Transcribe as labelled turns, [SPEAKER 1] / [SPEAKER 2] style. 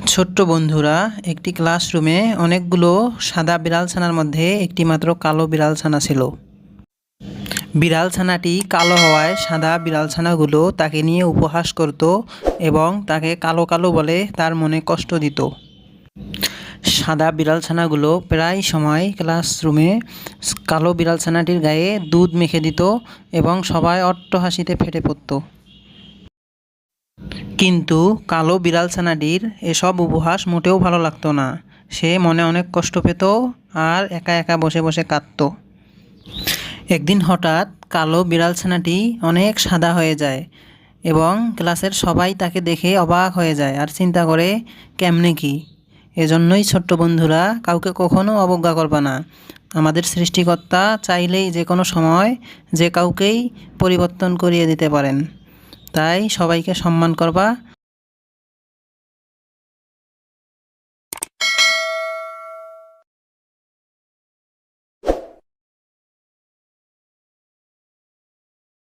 [SPEAKER 1] ছোট্ট বন্ধুরা, একটি ক্লাসরুমে অনেকগুলো সাদা বিড়ালছানার মধ্যে একটি মাত্র কালো বিড়ালছানা ছিল। বিড়ালছানাটি কালো হওয়ায় সাদা বিড়ালছানাগুলো তাকে নিয়ে উপহাস করত এবং তাকে কালো কালো বলে তার মনে কষ্ট দিত। সাদা বিড়ালছানাগুলো প্রায় সময় ক্লাসরুমে কালো বিড়ালছানাটির গায়ে দুধ মেখে দিত এবং সবাই অট্টহাসিতে ফেটে পড়ত। কিন্তু কালো বিড়ালছানাটির এসব উপহাস মোটেও ভালো লাগতো না। সে মনে অনেক কষ্ট পেত আর একা একা বসে বসে কাঁদত। একদিন হঠাৎ কালো বিড়ালছানাটি অনেক সাদা হয়ে যায় এবং ক্লাসের সবাই তাকে দেখে অবাক হয়ে যায় আর চিন্তা করে কেমনে কি। এজন্যই ছোট্ট বন্ধুরা, কাউকে কখনো অবজ্ঞা করবা না। আমাদের সৃষ্টিকর্তা চাইলেই যে কোনো সময় যে কাউকেই পরিবর্তন করিয়ে দিতে পারেন। তাই সবাইকে সম্মান করবা।